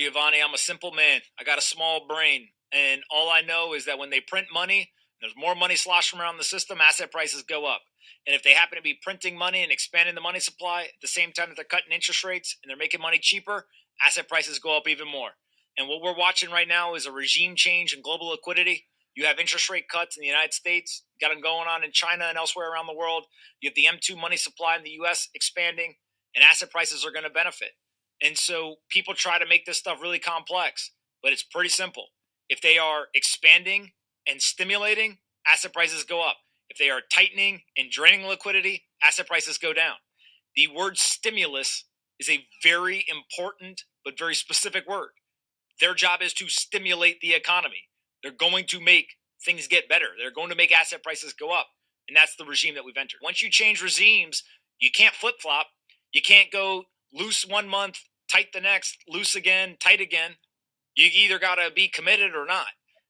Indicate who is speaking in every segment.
Speaker 1: Giovanni, I'm a simple man. I got a small brain. And all I know is that when they print money, there's more money sloshing around the system, asset prices go up. And if they happen to be printing money and expanding the money supply at the same time that they're cutting interest rates and they're making money cheaper, asset prices go up even more. And what we're watching right now is a regime change in global liquidity. You have interest rate cuts in the United States, got them going on in China and elsewhere around the world. You have the M2 money supply in the US expanding, and asset prices are going to benefit. And so people try to make this stuff really complex, but it's pretty simple. If they are expanding and stimulating, asset prices go up. If they are tightening and draining liquidity, asset prices go down. The word stimulus is a very important but very specific word. Their job is to stimulate the economy. They're going to make things get better. They're going to make asset prices go up. And that's the regime that we've entered. Once you change regimes, you can't flip-flop. You can't go loose 1 month, tight the next, loose again, tight again. You either got to be committed or not.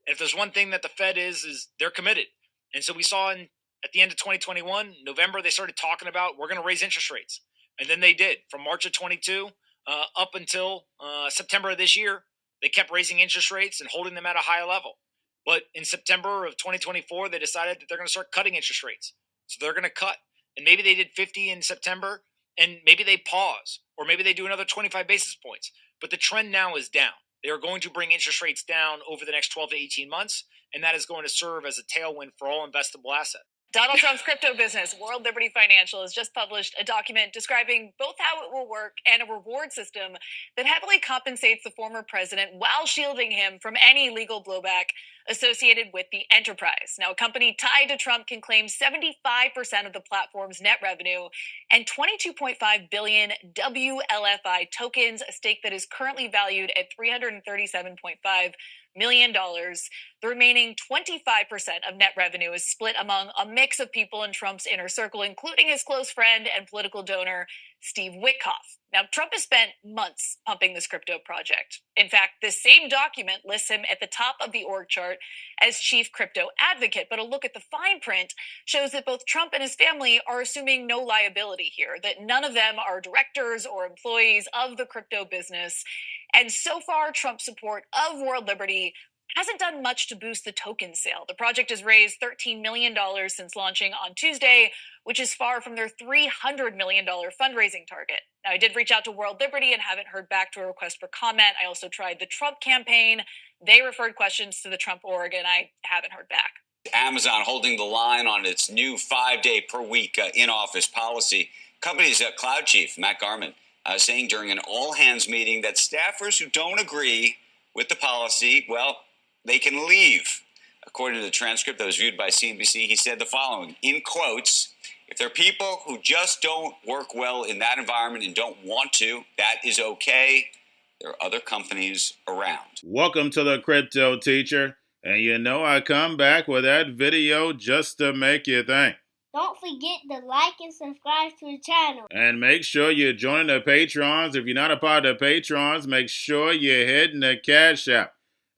Speaker 1: And if there's one thing that the Fed is they're committed. And so we saw at the end of 2021, November, they started talking about we're going to raise interest rates. And then they did. From March of 22 up until September of this year, they kept raising interest rates and holding them at a high level. But in September of 2024, they decided that they're going to start cutting interest rates. So they're going to cut. And maybe they did 50 in September, and maybe they pause, or maybe they do another 25 basis points. But the trend now is down. They are going to bring interest rates down over the next 12 to 18 months, and that is going to serve as a tailwind for all investable assets.
Speaker 2: Donald Trump's crypto business, World Liberty Financial, has just published a document describing both how it will work and a reward system that heavily compensates the former president while shielding him from any legal blowback associated with the enterprise. Now, a company tied to Trump can claim 75% of the platform's net revenue and 22.5 billion WLFI tokens, a stake that is currently valued at $337.5 million. The remaining 25% of net revenue is split among a mix of people in Trump's inner circle, including his close friend and political donor, Steve Witkoff. Now, Trump has spent months pumping this crypto project. In fact, this same document lists him at the top of the org chart as chief crypto advocate. But a look at the fine print shows that both Trump and his family are assuming no liability here, that none of them are directors or employees of the crypto business. And so far, Trump's support of World Liberty hasn't done much to boost the token sale. The project has raised $13 million since launching on Tuesday, which is far from their $300 million fundraising target. Now, I did reach out to World Liberty and haven't heard back to a request for comment. I also tried the Trump campaign. They referred questions to the Trump org, and I haven't heard back.
Speaker 3: Amazon holding the line on its new 5-day per week in-office policy. Company's cloud chief, Matt Garman, saying during an all-hands meeting that staffers who don't agree with the policy, well, they can leave. According to the transcript that was viewed by CNBC, he said the following, in quotes, if there are people who just don't work well in that environment and don't want to, that is okay. There are other companies around.
Speaker 4: Welcome to the Crypto Teacher. And you know I come back with that video just to make you think.
Speaker 5: Don't forget to like and subscribe to the channel.
Speaker 4: And make sure you join the Patrons. If you're not a part of the Patrons, make sure you're hitting the Cash App.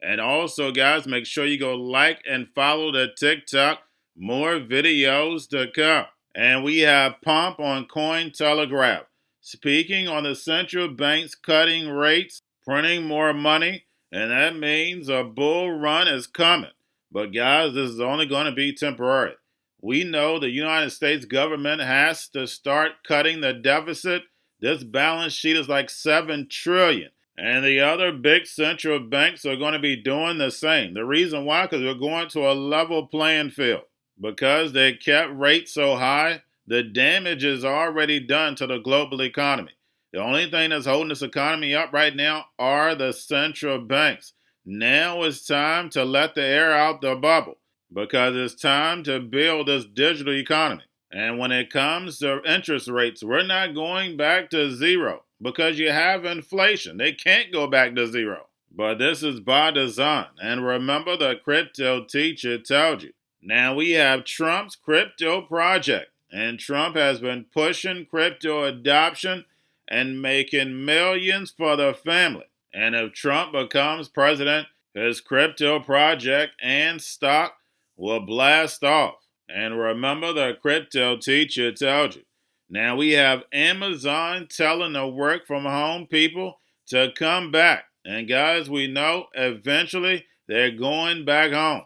Speaker 4: And also, guys, make sure you go like and follow the TikTok. More videos to come. And we have Pump on Cointelegraph, speaking on the central banks cutting rates, printing more money, and that means a bull run is coming. But guys, this is only going to be temporary. We know the United States government has to start cutting the deficit. This balance sheet is like $7 trillion. And the other big central banks are going to be doing the same. The reason why, because we're going to a level playing field. Because they kept rates so high, the damage is already done to the global economy. The only thing that's holding this economy up right now are the central banks. Now it's time to let the air out the bubble because it's time to build this digital economy. And when it comes to interest rates, we're not going back to zero because you have inflation. They can't go back to zero. But this is by design. And remember, the Crypto Teacher told you. Now we have Trump's crypto project. And Trump has been pushing crypto adoption and making millions for the family. And if Trump becomes president, his crypto project and stock will blast off. And remember, the Crypto Teacher told you. Now we have Amazon telling the work from home people to come back. And guys, we know eventually they're going back home.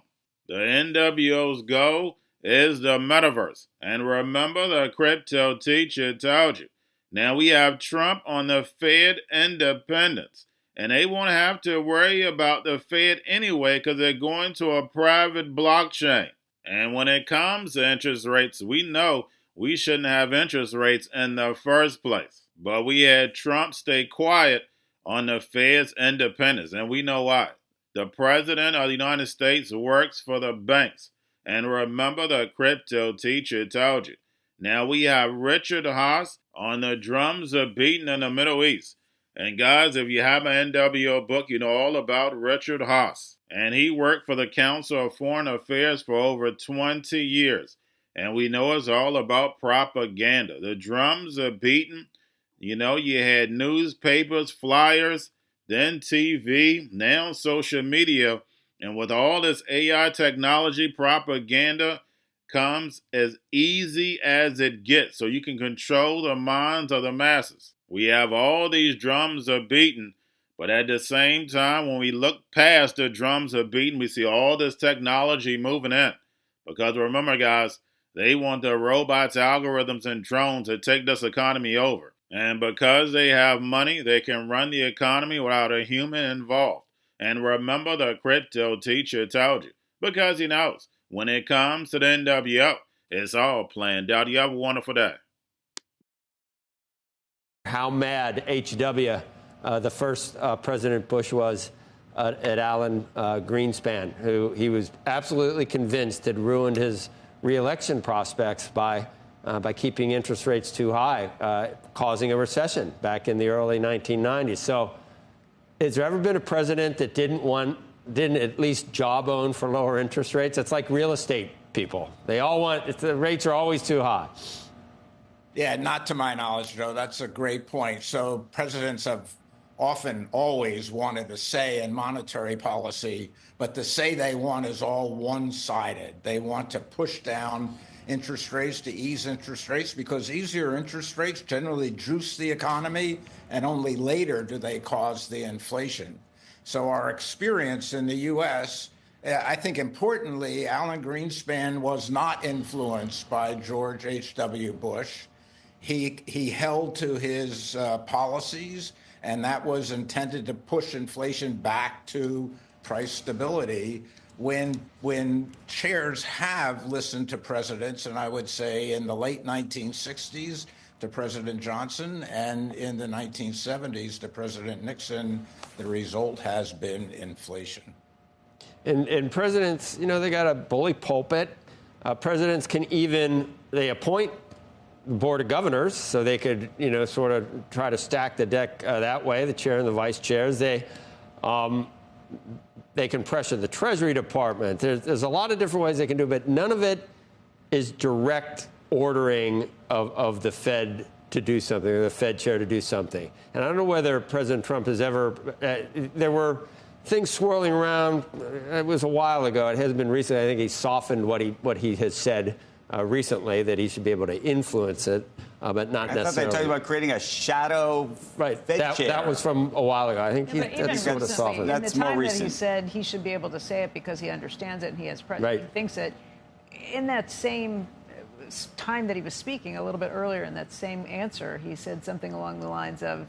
Speaker 4: The NWO's goal is the metaverse. And remember, the crypto teacher told you. Now we have Trump on the Fed independence. And they won't have to worry about the Fed anyway because they're going to a private blockchain. And when it comes to interest rates, we know we shouldn't have interest rates in the first place. But we had Trump stay quiet on the Fed's independence, and we know why. The President of the United States works for the banks. And remember, the crypto teacher told you. Now we have Richard Haas on the drums of beating in the Middle East. And guys, if you have an NWO book, you know all about Richard Haas. And he worked for the Council of Foreign Affairs for over 20 years. And we know it's all about propaganda. The drums are beaten. You know, you had newspapers, flyers, then TV, now social media. And with all this AI technology, propaganda comes as easy as it gets. So you can control the minds of the masses. We have all these drums are beaten. But at the same time, when we look past the drums are beaten, we see all this technology moving in. Because remember, guys, they want the robots, algorithms, and drones to take this economy over. And because they have money, they can run the economy without a human involved. And remember, the crypto teacher told you. Because he knows, when it comes to the NWO, it's all planned out. You have a wonderful day.
Speaker 6: How mad H.W., the first President Bush was at Alan Greenspan, who he was absolutely convinced had ruined his re-election prospects by keeping interest rates too high, causing a recession back in the early 1990s. So has there ever been a president that didn't at least jawbone for lower interest rates? It's like real estate people. They all want, the rates are always too high.
Speaker 7: Yeah, not to my knowledge, Joe. That's a great point. So presidents have often always wanted a say in monetary policy, but the say they want is all one-sided. They want to push down interest rates to ease interest rates because easier interest rates generally juice the economy, and only later do they cause the inflation. So our experience in the U.S., I think importantly, Alan Greenspan was not influenced by George H.W. Bush. He held to his policies, and that was intended to push inflation back to price stability. When chairs have listened to presidents, and I would say in the late 1960s to President Johnson and in the 1970s to President Nixon, the result has been inflation.
Speaker 6: And presidents, you know, they got a bully pulpit. Presidents can they appoint the board of governors so they could, you know, sort of try to stack the deck that way, the chair and the vice chairs. They can pressure the Treasury Department. There's a lot of different ways they can do it, but none of it is direct ordering of the Fed to do something, or the Fed chair to do something. And I don't know whether President Trump has ever, there were things swirling around. It was a while ago. It hasn't been recently. I think he softened what he has said recently, that he should be able to influence it, but not necessarily.
Speaker 3: I thought they talked about creating a shadow Fed chair.
Speaker 6: That was from a while ago. I think that's sort of softened.
Speaker 8: That's the time more recent. That he said he should be able to say it because he understands it and he has he thinks it. In that same time that he was speaking, a little bit earlier in that same answer, he said something along the lines of,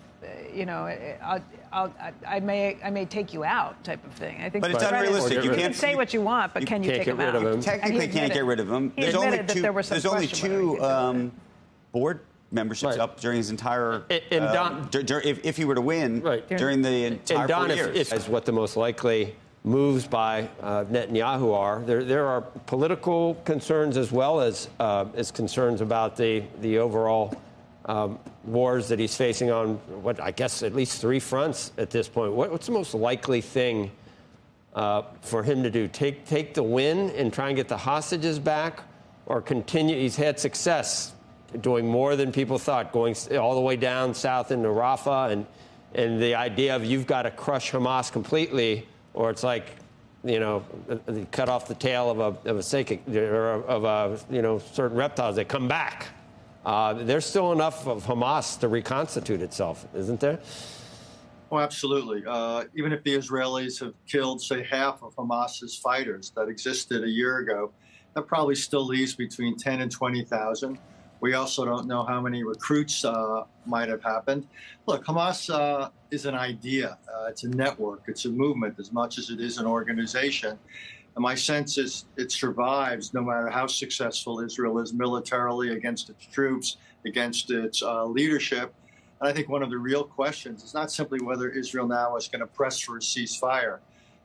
Speaker 8: I may take you out, type of thing. I think,
Speaker 3: but it's unrealistic.
Speaker 8: You can say what you want, but can you take him out?
Speaker 3: You technically can't get rid of him.
Speaker 8: There's only two
Speaker 3: board memberships up during his entire. If he were to win during the entire 4 years.
Speaker 6: If is what the most likely moves by Netanyahu are. There are political concerns as well as concerns about the overall wars that he's facing on what I guess at least three fronts at this point. What's the most likely thing for him to do? Take the win and try and get the hostages back, or continue? He's had success doing more than people thought, going all the way down south into Rafah, and the idea of you've got to crush Hamas completely. Or it's like, cut off the tail of a snake, or of certain reptiles that come back. There's still enough of Hamas to reconstitute itself, isn't there?
Speaker 9: Oh, absolutely. Even if the Israelis have killed, say, half of Hamas's fighters that existed a year ago, that probably still leaves between 10 and 20,000. We also don't know how many recruits might have happened. Look, Hamas is an idea. It's a network. It's a movement as much as it is an organization. And my sense is it survives no matter how successful Israel is militarily against its troops, against its leadership. And I think one of the real questions is not simply whether Israel now is going to press for a ceasefire.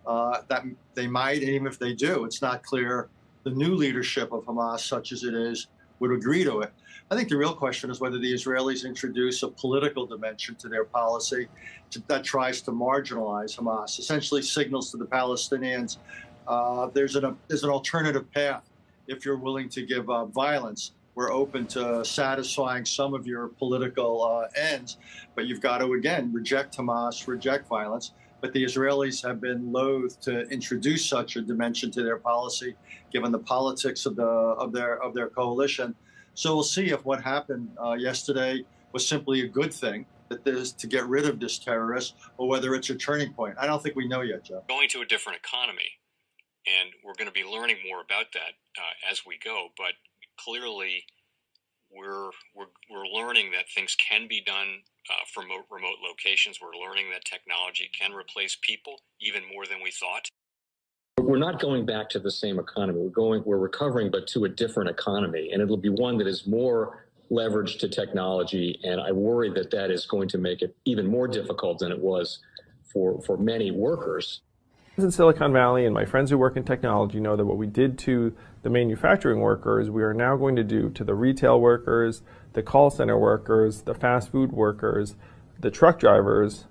Speaker 9: That they might, and even if they do, it's not clear the new leadership of Hamas, such as it is, would agree to it. I think the real question is whether the Israelis introduce a political dimension to their policy that tries to marginalize Hamas, essentially signals to the Palestinians there's an alternative path. If you're willing to give up violence, we're open to satisfying some of your political ends, but you've got to, again, reject Hamas, reject violence. But the Israelis have been loath to introduce such a dimension to their policy, given the politics of their coalition. So we'll see if what happened yesterday was simply a good thing, that is to get rid of this terrorist, or whether it's a turning point. I don't think we know yet, Joe.
Speaker 10: Going to a different economy, and we're going to be learning more about that as we go. But clearly, we're learning that things can be done from remote locations. We're learning that technology can replace people even more than we thought.
Speaker 11: We're not going back to the same economy. We're recovering, but to a different economy, and it'll be one that is more leveraged to technology. And I worry that that is going to make it even more difficult than it was for many workers.
Speaker 12: In Silicon Valley, and my friends who work in technology know that what we did to the manufacturing workers, we are now going to do to the retail workers, the call center workers, the fast food workers, the truck drivers,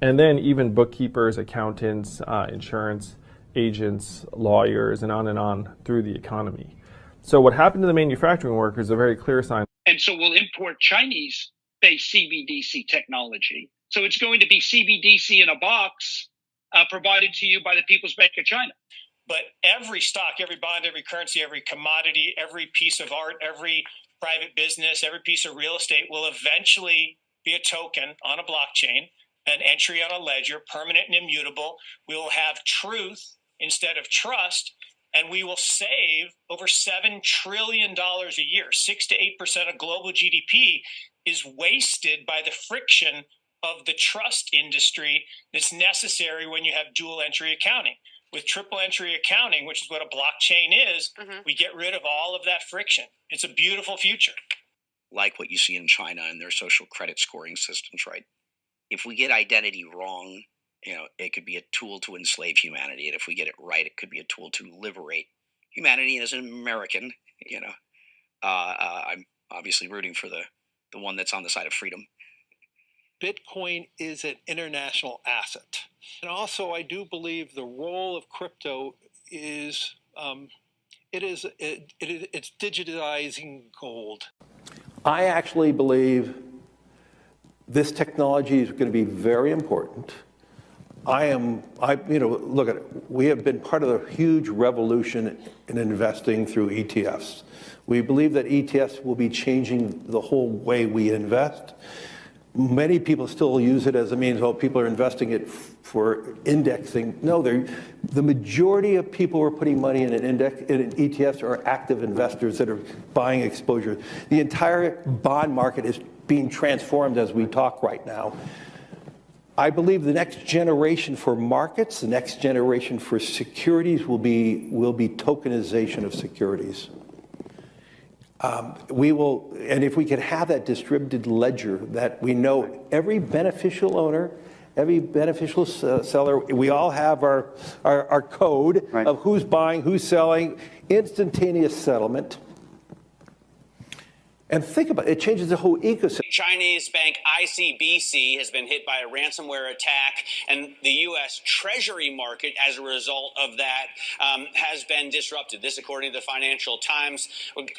Speaker 12: and then even bookkeepers, accountants, insurance agents, lawyers, and on through the economy. So what happened to the manufacturing workers is a very clear sign.
Speaker 13: And so we'll import Chinese-based CBDC technology. So it's going to be CBDC in a box provided to you by the People's Bank of China.
Speaker 14: But every stock, every bond, every currency, every commodity, every piece of art, every private business, every piece of real estate will eventually be a token on a blockchain, an entry on a ledger, permanent and immutable. We will have truth instead of trust, and we will save over $7 trillion a year. 6 to 8% of global GDP is wasted by the friction of the trust industry that's necessary when you have dual entry accounting. With triple entry accounting, which is what a blockchain is, we get rid of all of that friction. It's a beautiful future.
Speaker 15: Like what you see in China and their social credit scoring systems, right? If we get identity wrong, it could be a tool to enslave humanity. And if we get it right, it could be a tool to liberate humanity. And as an American, I'm obviously rooting for the one that's on the side of freedom.
Speaker 16: Bitcoin is an international asset. And also, I do believe the role of crypto is it's digitizing gold.
Speaker 17: I actually believe this technology is going to be very important. Look at it. We have been part of the huge revolution in investing through ETFs. We believe that ETFs will be changing the whole way we invest. Many people still use it as a means, people are investing it for indexing. No, the majority of people who are putting money in ETFs are active investors that are buying exposure. The entire bond market is being transformed as we talk right now. I believe the next generation for markets, the next generation for securities will be tokenization of securities. And if we could have that distributed ledger that we know every beneficial owner, every beneficial seller, we all have our code of who's buying, who's selling, instantaneous settlement. And think about it, it changes the whole ecosystem.
Speaker 3: Chinese bank ICBC has been hit by a ransomware attack, and the U.S. Treasury market, as a result of that, has been disrupted. This, according to the Financial Times.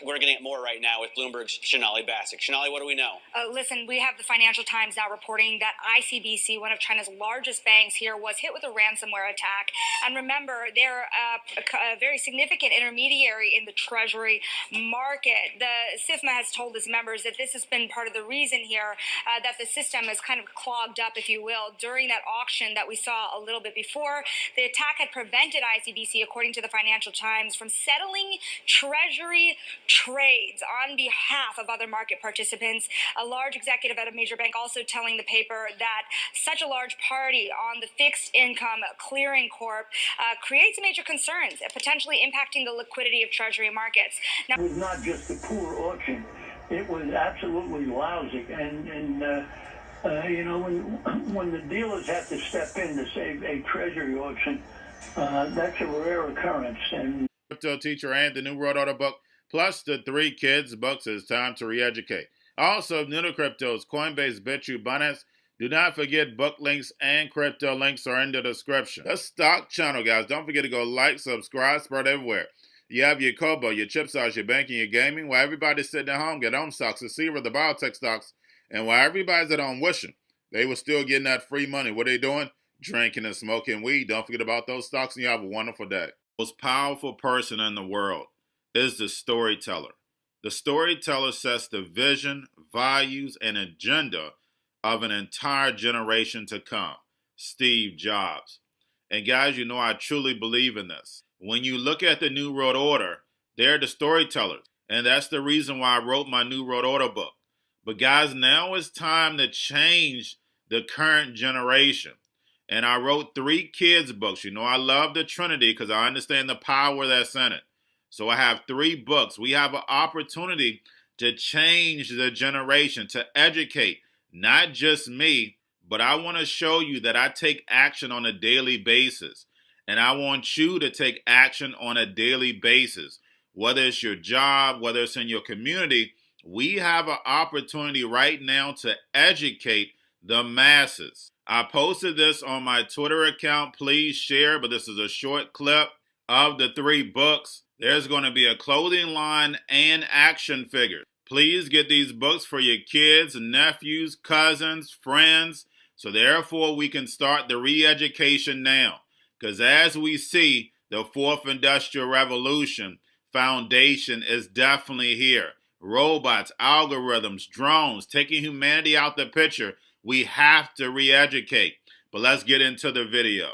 Speaker 3: We're getting at more right now with Bloomberg's Shonali Bassick. Shonali, what do we know?
Speaker 18: Listen, we have the Financial Times now reporting that ICBC, one of China's largest banks here, was hit with a ransomware attack. And remember, they're a very significant intermediary in the Treasury market. The SIFMA has told told his members that this has been part of the reason here that the system is kind of clogged up, if you will. During that auction that we saw a little bit before, the attack had prevented ICBC, according to the Financial Times, from settling Treasury trades on behalf of other market participants. A large executive at a major bank also telling the paper that such a large party on the fixed income clearing corp creates major concerns, potentially impacting the liquidity of Treasury markets.
Speaker 19: Now, it was not just a poor auction. It was absolutely lousy. And you know, when the dealers have to step in to save a Treasury auction, that's a rare occurrence. And
Speaker 4: Cryptoteacher and the New World Order book, plus the 3 Kids books, It's Time to Re-Educate. Also, new to cryptos, Coinbase, Bitrue, Binance. Do not forget book links and crypto links are in the description. The stock channel, guys. Don't forget to go like, subscribe, spread everywhere. You have your Kobo, your chip stocks, your banking, your gaming. While everybody's sitting at home, get on stocks, the Seaver, the biotech stocks. And while everybody's at home wishing, they were still getting that free money. What are they doing? Drinking and smoking weed. Don't forget about those stocks, and you have a wonderful day. The most powerful person in the world is the storyteller. The storyteller sets the vision, values, and agenda of an entire generation to come. Steve Jobs. And guys, you know I truly believe in this. When you look at the New World Order, they're the storytellers. And that's the reason why I wrote my New World Order book. But guys, now it's time to change the current generation. And I wrote 3 kids books. You know I love the Trinity because I understand the power that's in it. So I have 3 books. We have an opportunity to change the generation, to educate, not just me, but I want to show you that I take action on a daily basis. And I want you to take action on a daily basis. Whether it's your job, whether it's in your community, we have an opportunity right now to educate the masses. I posted this on my Twitter account. Please share, but this is a short clip of the 3 books. There's going to be a clothing line and action figures. Please get these books for your kids, nephews, cousins, friends, so therefore we can start the re-education now. Because as we see, the 4th Industrial Revolution foundation is definitely here. Robots, algorithms, drones, taking humanity out the picture. We have to re-educate. But let's get into the video.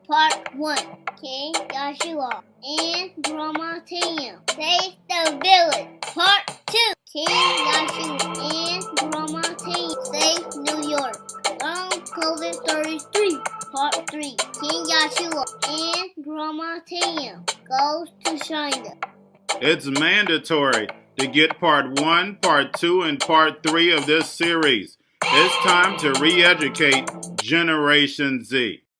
Speaker 5: Part 1. King Joshua and Grandma Tanya save the village. Part 2. King Joshua and Grandma Tanya save New York from COVID-33. Part 3. King Joshua and Grandma Tanya goes to China.
Speaker 4: It's mandatory to get part 1, part 2, and part 3 of this series. It's time to re-educate Generation Z.